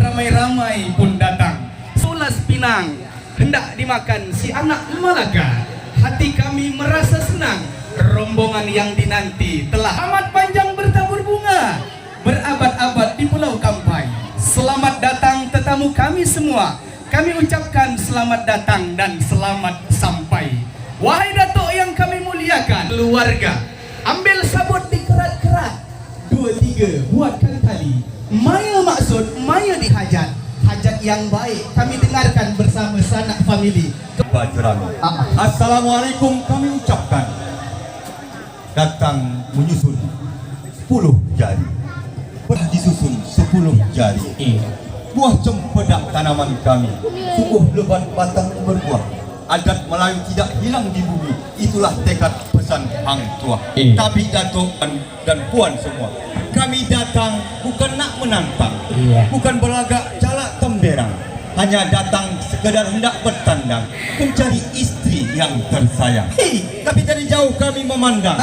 ramai-ramai pun datang. Sulas Pinang hendak dimakan si anak Malaka. Hati kami merasa senang. Rombongan yang dinanti telah amat panjang bertabur bunga, berabad-abad di Pulau Kampai. Selamat datang tetamu kami semua. Kami ucapkan selamat datang dan selamat sampai. Wahai datuk yang kami muliakan, keluarga, ambil sabut dikerat-kerat, 2-3 buatkan tali. Maya maksud, maya dihajat. Hajat yang baik kami dengarkan bersama sanak famili. Assalamualaikum kami ucapkan. Datang menyusun 10 jari, disusun 10 jari. Buah cempedak tanaman kami sungguh lebat batang berbuah. Adat Melayu tidak hilang di bumi. Itulah tekad pesan Hang Tuah. Tapi Datuk dan Puan semua, kami datang bukan nak menantang, bukan berlagak calak temberang, hanya datang sekedar hendak bertandang, mencari istri yang tersayang. Tapi dari jauh kami memandang,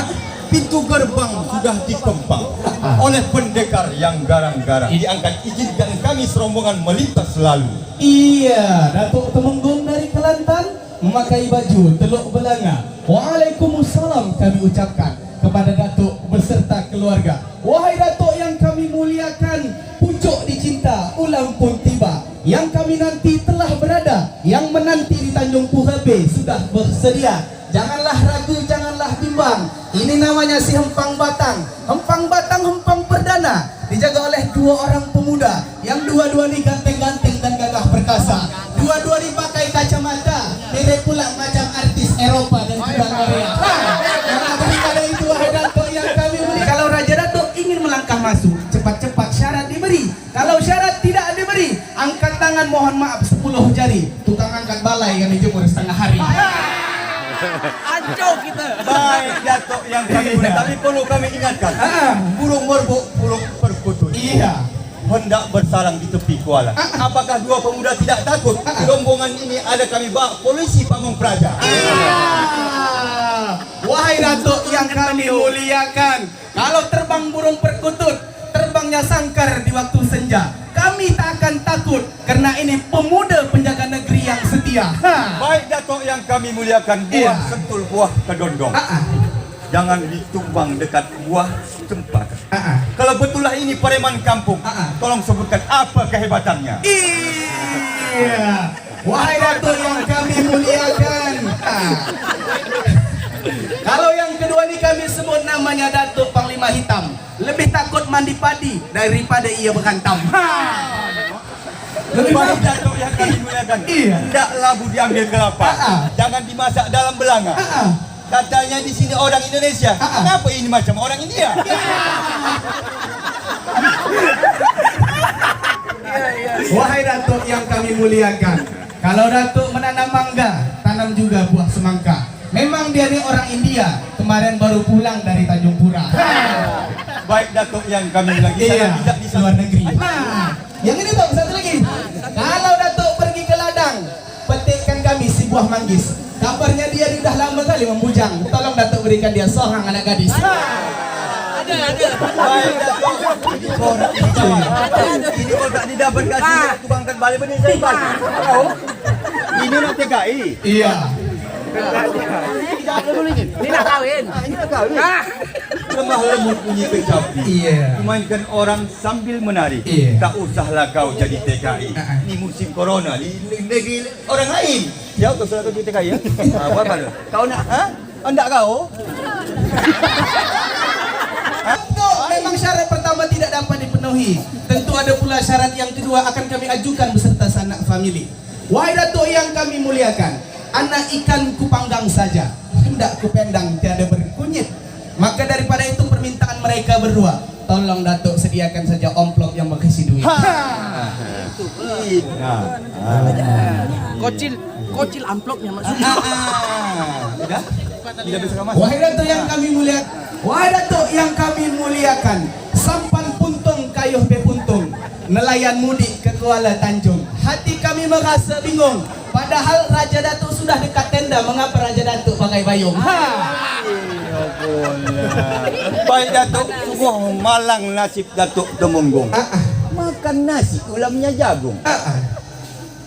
pintu gerbang sudah dikempang oleh pendekar yang garang-garang. Diangkat, izinkan kami serombongan melintas selalu. Iya, Datuk Temenggung dari Kelantan memakai baju teluk belanga. Waalaikumsalam kami ucapkan kepada Datuk beserta keluarga. Wahai Datuk yang kami muliakan, pucuk dicinta ulang pun tiba. Yang kami nanti telah berada, yang menanti di Tanjung Purabe sudah bersedia. Janganlah ragu, janganlah bimbang. Ini namanya si Hempang Batang. Hempang Batang, Hempang Perdana, dijaga oleh 2 orang pemuda yang dua-dua ni ganteng-ganteng dan gagah perkasa. Dua-dua ni pakai kacamata, mirip pula macam artis Eropa dan juga Korea. Karena daripada itu, wahai Datuk yang kami mulia, kalau Raja Datuk ingin melangkah masuk, cepat-cepat syarat diberi. Kalau syarat tidak diberi, angkat tangan mohon maaf 10 jari. Tukang angkat balai kami jemur setengah hari. Ancau kita. Baik Datuk yang kami mulia, tapi perlu kami ingatkan, burung merbuk, burung perkutut. Iya. Hendak bersalang di tepi kuala. Apakah 2 pemuda tidak takut? Rombongan ini ada kami bawa polisi Pamong Praja. Wahai Datuk yang kami muliakan, kalau terbang burung perkutut, terbangnya sangkar di waktu senja, kami tak akan takut karena ini pemuda penjaga negeri yang setia. Baik Datuk yang kami muliakan, buah sentul buah kedondong. Jangan ditumbang dekat buah cempaka. Kalau betullah ini preman kampung, tolong sebutkan apa kehebatannya. Iya. Wahai Datuk yang kami muliakan, kalau yang kedua ini kami sebut namanya Datuk Panglima Hitam. Lebih takut mandi padi daripada ia berhantam. Lebih baik Datuk yang kami muliakan, hendak labu diambil kelapa, jangan dimasak dalam belanga. Katanya di sini orang Indonesia, kenapa ini macam orang India? Wahai Datuk yang kami muliakan, kalau Datuk menanam mangga, tanam juga buah semangka. Memang dia ni orang India, kemarin baru pulang dari Tanjung Pura. Baik Datuk yang kami muliakan, tidak di luar negeri. Yang ini Tok, satu lagi. Kalau Datuk pergi ke ladang, petikkan kami si buah manggis. Kabarnya dia sudah lama kali membujang. Tolong Datuk berikan dia seorang anak gadis. Ada. Baik Datuk, ini kalau tak didapat kasih tukang angkat balik benih saya bagi. Ini nak TKI. Iya. Ini nak kahwin. Ini nak kahwin. Lemah lembut bunyi kecapi. Iya. Memainkan orang sambil menari. Tak usahlah kau jadi TKI. Ini musim corona di negeri orang lain. Ya, kau sudah jadi TKI ya? Apa malu? Kau nak? Hendak kau? Datuk, memang syarat pertama tidak dapat dipenuhi. Tentu ada pula syarat yang kedua akan kami ajukan beserta sanak famili. Wahai Datuk yang kami muliakan, anak ikan kupanggang saja, hendak kupendang tiada berkunyit. Maka daripada itu permintaan mereka berdua, tolong Datuk sediakan saja amplop yang berisi duit. Kocil amplopnya maksudnya. Tidak bisa masuk. Wahai Datuk yang kami muliakan, wahai Datuk yang kami muliakan, sampan puntung kayuh pe puntung, nelayan mudik ke Kuala Tanjung. Hati kami merasa bingung. Padahal Raja Datuk sudah dekat tenda, mengapa Raja Datuk pakai payung? Baik Datuk, sungguh malang nasib Datuk Temenggung. makan nasi, ulamnya jagung.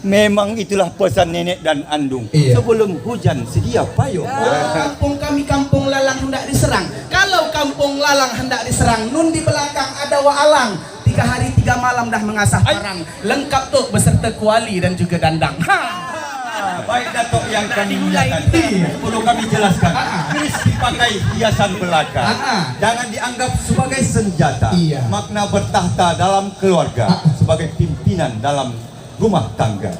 Memang itulah pesan nenek dan andung. Iya. Sebelum hujan sedia payung. Kampung kami kampung lalang hendak diserang. Kalau kampung lalang hendak diserang, nun di belakang ada waalang. 3 hari 3 malam dah mengasah parang. Lengkap tuh beserta kuali dan juga dandang. Baik Datuk yang kami muliakan, Iya. perlu kami jelaskan. Keris dipakai hiasan belaka. Jangan dianggap sebagai senjata. Iya. Makna bertahta dalam keluarga, sebagai pimpinan dalam rumah tangga.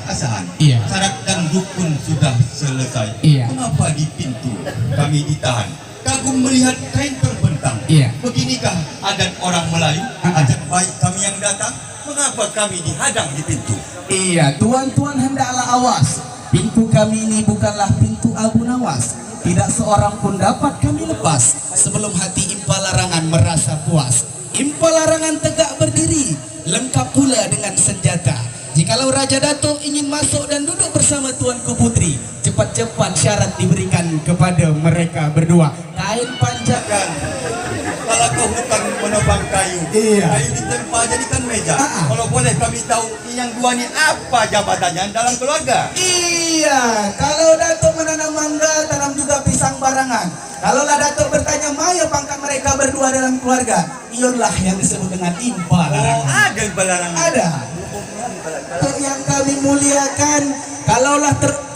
Asahan, Iya. syarat dan rukun sudah selesai. Iya. Mengapa di pintu kami ditahan? Kagum melihat kain terbentang. Iya. Beginikah adat orang Melayu? Adat baik kami yang datang. Mengapa kami dihadang di pintu? Iya, tuan-tuan hendaklah awas. Pintu kami ini bukanlah pintu Abu Nawas. Tidak seorang pun dapat kami lepas sebelum hati Impa Larangan merasa puas. Impa Larangan tegak berdiri, lengkap pula dengan senjata. Jikalau Raja Datuk ingin masuk dan duduk bersama Tuanku Putri, cepat-cepat syarat diberikan kepada mereka berdua. Kain panjang. Kalau kau hutang menebang kayu, Iya. kayu ditempa jadikan meja. Kalau boleh kami tahu yang dua ni apa jabatannya dalam keluarga? Iya, kalau Datuk menanam mangga, tanam juga pisang barangan. Kalaulah Datuk bertanya maya pangkat mereka berdua dalam keluarga, itulah yang disebut dengan Impa Larangan. Ada balarangan. Ada. Datuk yang kami muliakan,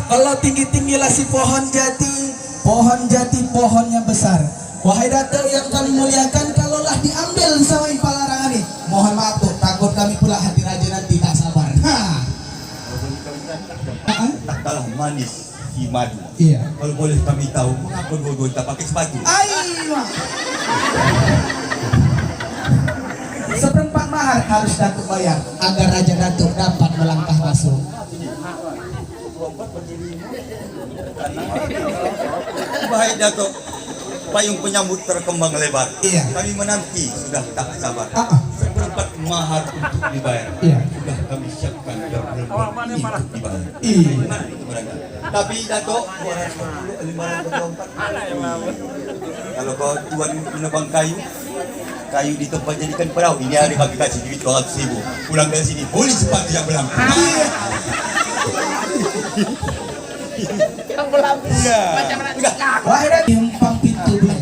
kalau tinggi-tinggilah si pohon jati pohonnya besar. Wahai Datuk yang kami muliakan, kalaulah diambil sama Impa Larangan ini, mohon maaf tuh, takut kami pula hati raja nanti tak sabar. Tak kalah manis si madu. Iya. Kalau boleh kami tahu mengapa dua-dua tak pakai sepatu? Aiyah. Seperempat mahar harus Datuk bayar agar Raja Datuk dapat melangkah masuk. Baik Datuk, payung penyambut terkembang lebar. Iya. Kami menanti sudah tak sabar. Ah. Seperempat mahar untuk dibayar. Iya. Sudah kami siapkan dan berempat ini untuk dibayar. Iya. Mana itu berada? Tapi Datuk, 524. Kalau kau tuan menebang kayu di tempat jadikan perahu, ini hari kami kasih duit 200.000. Pulang dari sini, boleh sepatu yang berlampu. Yang berlampu. Iya. Macam mana? Enggak. Wahai Datuk, empang pintu dulu.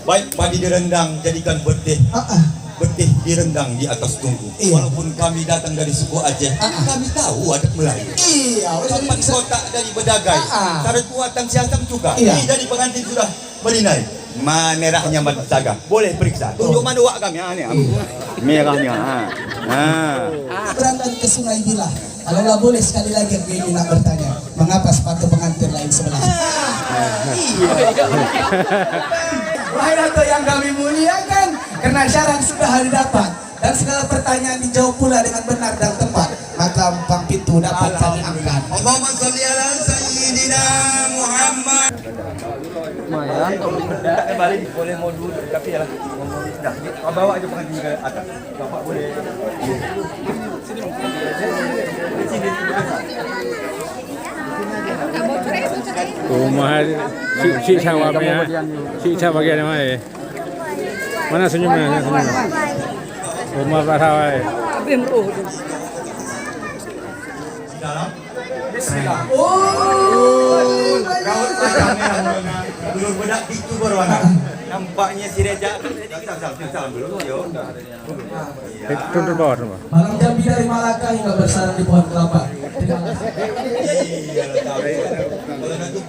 Baik padi direndang jadikan betih. Betih direndang di atas tungku. Iya. Walaupun kami datang dari suku Aceh, kami tahu adat Melayu. Iya, Tempat kotak dari Bedagai, Syarat Kuatan Siasam juga. Iya. Ini jadi pengantin sudah belinai. Merahnya mataga. Boleh periksa. Tunjuk mana wak kami. Ini merahnya. berangkat ke Sungai Bilah. Kalaulah boleh sekali lagi aku nak bertanya, mengapa sepatu pengantin lain sebelah? Wahai Datuk yang kami muliakan, karena syarat sudah hari dapat dan segala pertanyaan dijawab pula dengan benar dan tepat, maka empang pintu dapat kami angkat. Allahumma sholli ala sayyidina Muhammad. Lumayan, kalau beda. Balik boleh mau duduk tapi ya lah. Dah, kau bawa aja pengantin ke atas. Bapak boleh. Rumah si Cawa punya, si Cawa bagian mana? Mana senyumnya? Rumah Pak Dalam. Bismillah. Rawat padang yang belum bedak itu berwarna. Nampaknya si Reja. Kita salam dulu. Yo. Turun bawah rumah. Malam Jambi dari Malaka hingga bersarang di pohon kelapa. Iya, tahu. Kalau nanti